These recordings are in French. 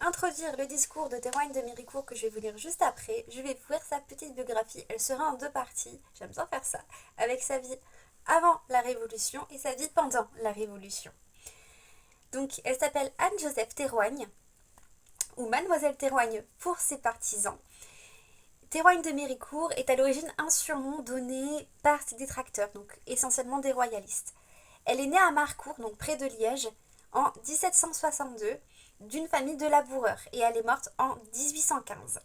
introduire le discours de Théroigne de Méricourt que je vais vous lire juste après, je vais vous lire sa petite biographie. Elle sera en deux parties, j'aime bien faire ça, avec sa vie avant la Révolution et sa vie pendant la Révolution. Donc, elle s'appelle Anne-Joseph Théroigne, ou Mademoiselle Théroigne pour ses partisans. Théroigne de Méricourt est à l'origine un surnom donné par ses détracteurs, donc essentiellement des royalistes. Elle est née à Marcourt, donc près de Liège, en 1762, d'une famille de laboureurs, et elle est morte en 1815.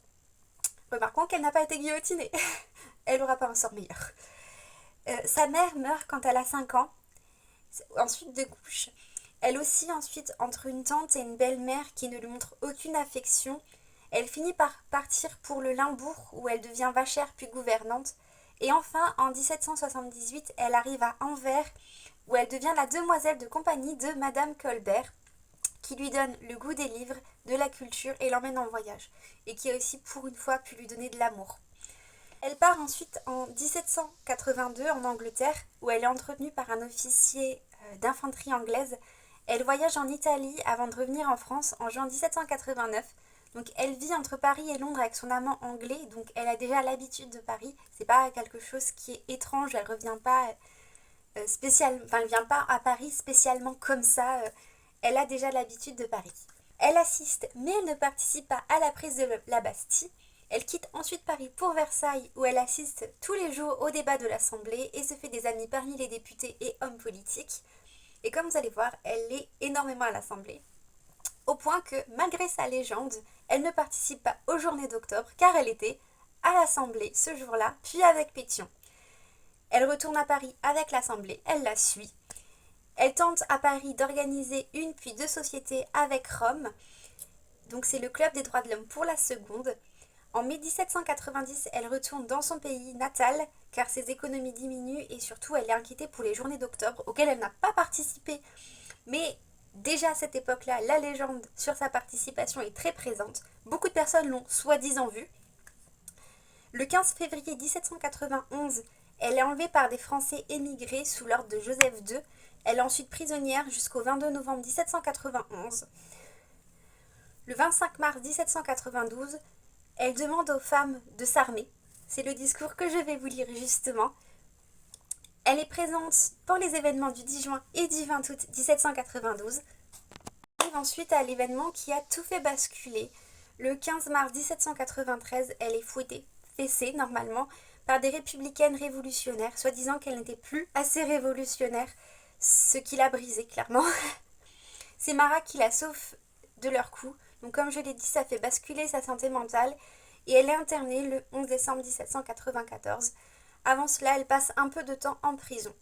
Remarquons qu'elle n'a pas été guillotinée. Elle n'aura pas un sort meilleur. Sa mère meurt quand elle a 5 ans, ensuite de couche. Elle oscille ensuite entre une tante et une belle-mère qui ne lui montrent aucune affection. Elle finit par partir pour le Limbourg où elle devient vachère puis gouvernante. Et enfin, en 1778, elle arrive à Anvers où elle devient la demoiselle de compagnie de Madame Colbert qui lui donne le goût des livres, de la culture et l'emmène en voyage. Et qui a aussi pour une fois pu lui donner de l'amour. Elle part ensuite en 1782 en Angleterre où elle est entretenue par un officier d'infanterie anglaise. Elle voyage en Italie avant de revenir en France en juin 1789. Donc elle vit entre Paris et Londres avec son amant anglais, donc elle a déjà l'habitude de Paris. C'est pas quelque chose qui est étrange, elle revient pas elle vient pas à Paris spécialement comme ça. Elle a déjà l'habitude de Paris. Elle assiste, mais elle ne participe pas à la prise de la Bastille. Elle quitte ensuite Paris pour Versailles où elle assiste tous les jours au débat de l'Assemblée et se fait des amis parmi les députés et hommes politiques. Et comme vous allez voir, elle l'est énormément à l'Assemblée. Au point que, malgré sa légende, elle ne participe pas aux journées d'octobre car elle était à l'Assemblée ce jour-là, puis avec Pétion. Elle retourne à Paris avec l'Assemblée, elle la suit. Elle tente à Paris d'organiser une puis deux sociétés avec Rome. Donc c'est le Club des droits de l'homme pour la seconde. En mai 1790, elle retourne dans son pays natal car ses économies diminuent et surtout elle est inquiétée pour les journées d'octobre auxquelles elle n'a pas participé. Mais déjà à cette époque-là, la légende sur sa participation est très présente. Beaucoup de personnes l'ont soi-disant vue. Le 15 février 1791, elle est enlevée par des Français émigrés sous l'ordre de Joseph II. Elle est ensuite prisonnière jusqu'au 22 novembre 1791. Le 25 mars 1792, elle demande aux femmes de s'armer. C'est le discours que je vais vous lire justement. Elle est présente pour les événements du 10 juin et du 20 août 1792. Et ensuite à l'événement qui a tout fait basculer. Le 15 mars 1793, elle est fouettée, fessée normalement, par des républicaines révolutionnaires, soi-disant qu'elle n'était plus assez révolutionnaire, ce qui l'a brisée clairement. C'est Marat qui la sauve de leur coup. Donc comme je l'ai dit, ça fait basculer sa santé mentale et elle est internée le 11 décembre 1794. Avant cela, elle passe un peu de temps en prison.